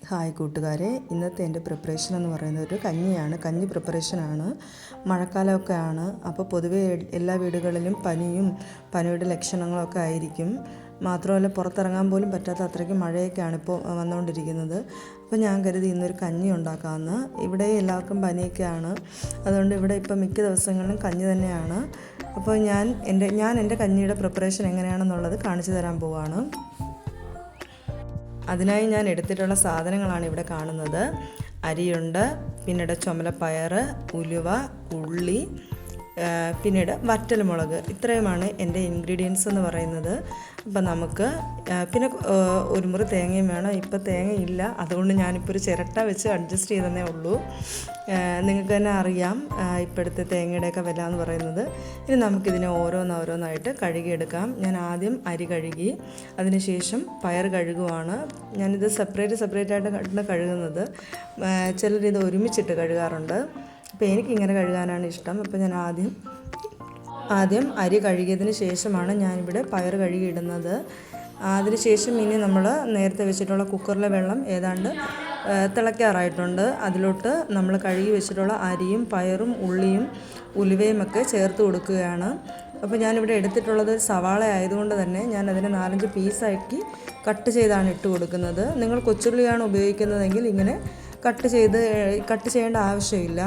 Hi കൂട്ടുകാരെ, ഇന്നത്തെ എൻ്റെ പ്രിപ്പറേഷൻ എന്ന് പറയുന്നത് ഒരു കഞ്ഞി പ്രിപ്പറേഷനാണ്. മഴക്കാലമൊക്കെ ആണ്. അപ്പോൾ പൊതുവേ എല്ലാ വീടുകളിലും പനിയുടെ ലക്ഷണങ്ങളൊക്കെ ആയിരിക്കും. മാത്രമല്ല പുറത്തിറങ്ങാൻ പോലും പറ്റാത്ത അത്രയ്ക്ക് മഴയൊക്കെയാണ് ഇപ്പോൾ വന്നുകൊണ്ടിരിക്കുന്നത്. അപ്പോൾ ഞാൻ കരുതി ഇന്നൊരു കഞ്ഞി ഉണ്ടാക്കാമെന്ന്. ഇവിടെ എല്ലാവർക്കും പനിയൊക്കെയാണ്. അതുകൊണ്ട് ഇവിടെ ഇപ്പം മിക്ക ദിവസങ്ങളിലും കഞ്ഞി തന്നെയാണ്. അപ്പോൾ ഞാൻ എൻ്റെ കഞ്ഞിയുടെ പ്രിപ്പറേഷൻ എങ്ങനെയാണെന്നുള്ളത് കാണിച്ചു തരാൻ പോവുകയാണ്. അതിനായി ഞാൻ എടുത്തിട്ടുള്ള സാധനങ്ങളാണ് ഇവിടെ കാണുന്നത്. അരിയുണ്ട്, പിന്നീട് ചുമലപ്പയർ, ഉലുവ, ഉള്ളി, പിന്നീട് വറ്റൽമുളക്. ഇത്രയുമാണ് എൻ്റെ ഇൻഗ്രീഡിയൻസ് എന്ന് പറയുന്നത്. അപ്പം നമുക്ക് പിന്നെ ഒരു മുറി തേങ്ങയും വേണം. ഇപ്പം തേങ്ങയില്ല, അതുകൊണ്ട് ഞാനിപ്പോൾ ഒരു ചിരട്ട വെച്ച് അഡ്ജസ്റ്റ് ചെയ്തതേ ഉള്ളൂ. നിങ്ങൾക്ക് തന്നെ അറിയാം ഇപ്പോഴത്തെ തേങ്ങയുടെയൊക്കെ വില എന്ന് പറയുന്നത്. ഇനി നമുക്കിതിനെ ഓരോന്നായിട്ട് കഴുകിയെടുക്കാം. ഞാൻ ആദ്യം അരി കഴുകി, അതിനുശേഷം പയർ കഴുകുവാണ്. ഞാനിത് സെപ്പറേറ്റ് ആയിട്ടാണ് കഴുകുന്നത്. ചിലരിത് ഒരുമിച്ചിട്ട് കഴുകാറുണ്ട്. അപ്പോൾ എനിക്കിങ്ങനെ കഴുകാനാണ് ഇഷ്ടം. അപ്പോൾ ഞാൻ ആദ്യം അരി കഴുകിയതിന് ശേഷമാണ് ഞാനിവിടെ പയർ കഴുകിയിടുന്നത്. അതിനുശേഷം ഇനി നമ്മൾ നേരത്തെ വെച്ചിട്ടുള്ള കുക്കറിലെ വെള്ളം ഏതാണ്ട് തിളയ്ക്കാറായിട്ടുണ്ട്. അതിലോട്ട് നമ്മൾ കഴുകി വെച്ചിട്ടുള്ള അരിയും പയറും ഉള്ളിയും ഉലുവയും ഒക്കെ ചേർത്ത് കൊടുക്കുകയാണ്. അപ്പോൾ ഞാനിവിടെ എടുത്തിട്ടുള്ളത് സവാള ആയതുകൊണ്ട് തന്നെ ഞാൻ അതിനെ 4-5 പീസാക്കി കട്ട് ചെയ്താണ് ഇട്ട് കൊടുക്കുന്നത്. നിങ്ങൾ കൊച്ചുള്ളിയാണ് ഉപയോഗിക്കുന്നതെങ്കിൽ ഇങ്ങനെ കട്ട് ചെയ്യേണ്ട ആവശ്യമില്ല.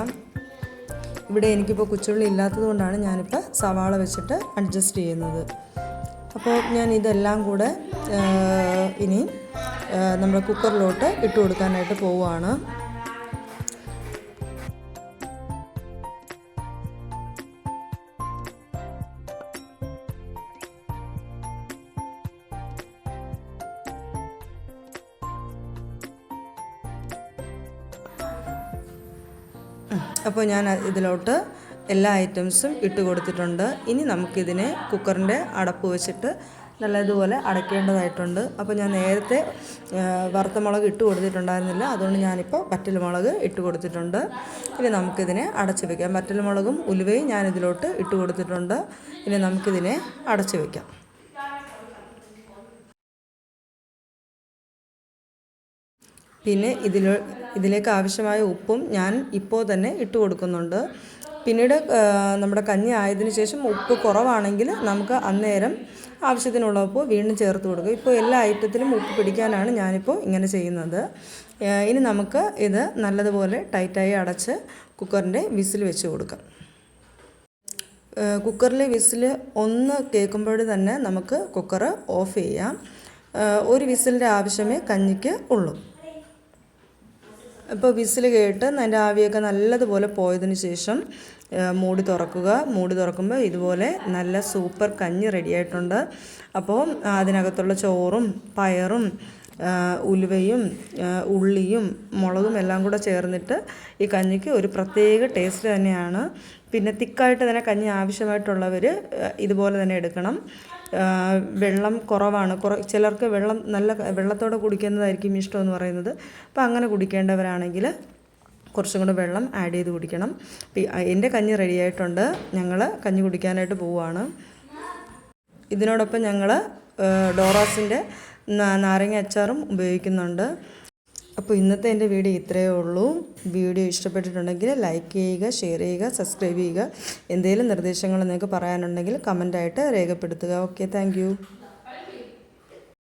ഇവിടെ എനിക്കിപ്പോൾ കൊച്ചുള്ളി ഇല്ലാത്തത് കൊണ്ടാണ് ഞാനിപ്പോൾ സവാള വെച്ചിട്ട് അഡ്ജസ്റ്റ് ചെയ്യുന്നത്. അപ്പോൾ ഞാൻ ഇതെല്ലാം കൂടെ ഇനി നമ്മുടെ കുക്കറിലോട്ട് ഇട്ട് കൊടുക്കാനായിട്ട് പോവുകയാണ്. അപ്പോൾ ഞാൻ ഇതിലോട്ട് എല്ലാ ഐറ്റംസും ഇട്ട് കൊടുത്തിട്ടുണ്ട്. ഇനി നമുക്കിതിനെ കുക്കറിൻ്റെ അടപ്പ് വെച്ചിട്ട് നല്ലതുപോലെ അടയ്ക്കേണ്ടതായിട്ടുണ്ട്. അപ്പോൾ ഞാൻ നേരത്തെ വറുത്ത മുളക് ഇട്ട് കൊടുത്തിട്ടുണ്ടായിരുന്നില്ല, അതുകൊണ്ട് ഞാനിപ്പോൾ വറ്റൽമുളക് ഇട്ട് കൊടുത്തിട്ടുണ്ട്. ഇനി നമുക്കിതിനെ അടച്ച് വയ്ക്കാം. വറ്റൽമുളകും ഉലുവയും ഞാനിതിലോട്ട് ഇട്ട് കൊടുത്തിട്ടുണ്ട്. ഇനി നമുക്കിതിനെ അടച്ച് വയ്ക്കാം. പിന്നെ ഇതിലേക്ക് ആവശ്യമായ ഉപ്പും ഞാൻ ഇപ്പോൾ തന്നെ ഇട്ട് കൊടുക്കുന്നുണ്ട്. പിന്നീട് നമ്മുടെ കഞ്ഞി ആയതിനു ശേഷം ഉപ്പ് കുറവാണെങ്കിൽ നമുക്ക് അന്നേരം ആവശ്യത്തിനുള്ള ഉപ്പ് വീണ്ടും ചേർത്ത് കൊടുക്കുക. ഇപ്പോൾ എല്ലാ ഐറ്റത്തിലും ഉപ്പ് പിടിക്കാനാണ് ഞാനിപ്പോൾ ഇങ്ങനെ ചെയ്യുന്നത്. ഇനി നമുക്ക് ഇത് നല്ലതുപോലെ ടൈറ്റായി അടച്ച് കുക്കറിൻ്റെ വിസിൽ വെച്ച് കൊടുക്കാം. കുക്കറിലെ വിസിൽ ഒന്ന് കേൾക്കുമ്പോൾ തന്നെ നമുക്ക് കുക്കർ ഓഫ് ചെയ്യാം. ഒരു വിസിലിൻ്റെ ആവശ്യമേ കഞ്ഞിക്ക് ഉള്ളൂ. ഇപ്പോൾ വിസിൽ കേട്ട് അതിൻ്റെ ആവിയൊക്കെ നല്ലതുപോലെ പോയതിന് ശേഷം മൂടി തുറക്കുമ്പോൾ ഇതുപോലെ നല്ല സൂപ്പർ കഞ്ഞി റെഡിയായിട്ടുണ്ട്. അപ്പോൾ അതിനകത്തുള്ള ചോറും പയറും ഉലുവയും ഉള്ളിയും മുളകും എല്ലാം കൂടെ ചേർന്നിട്ട് ഈ കഞ്ഞിക്ക് ഒരു പ്രത്യേക ടേസ്റ്റ് തന്നെയാണ്. പിന്നെ തിക്കായിട്ട് തന്നെ കഞ്ഞി ആവശ്യമായിട്ടുള്ളവർ ഇതുപോലെ തന്നെ എടുക്കണം. വെള്ളം കുറവാണ്, ചിലർക്ക് നല്ല വെള്ളത്തോടെ കുടിക്കുന്നതായിരിക്കും ഇഷ്ടമെന്ന് പറയുന്നത്. അപ്പോൾ അങ്ങനെ കുടിക്കേണ്ടവരാണെങ്കിൽ കുറച്ചും കൂടെ വെള്ളം ആഡ് ചെയ്ത് കുടിക്കണം. എൻ്റെ കഞ്ഞി റെഡിയായിട്ടുണ്ട്. ഞങ്ങൾ കഞ്ഞി കുടിക്കാനായിട്ട് പോവുകയാണ്. ഇതിനോടൊപ്പം ഞങ്ങൾ ഡോറാസിൻ്റെ നാരങ്ങ അച്ചാറും ഉപയോഗിക്കുന്നുണ്ട്. അപ്പോൾ ഇന്നത്തെ എൻ്റെ വീഡിയോ ഇത്രയേ ഉള്ളൂ. വീഡിയോ ഇഷ്ടപ്പെട്ടിട്ടുണ്ടെങ്കിൽ ലൈക്ക് ചെയ്യുക, ഷെയർ ചെയ്യുക, സബ്സ്ക്രൈബ് ചെയ്യുക. എന്തെങ്കിലും നിർദ്ദേശങ്ങൾ നിങ്ങൾക്ക് പറയാനുണ്ടെങ്കിൽ കമൻ്റായിട്ട് രേഖപ്പെടുത്തുക. Okay, thank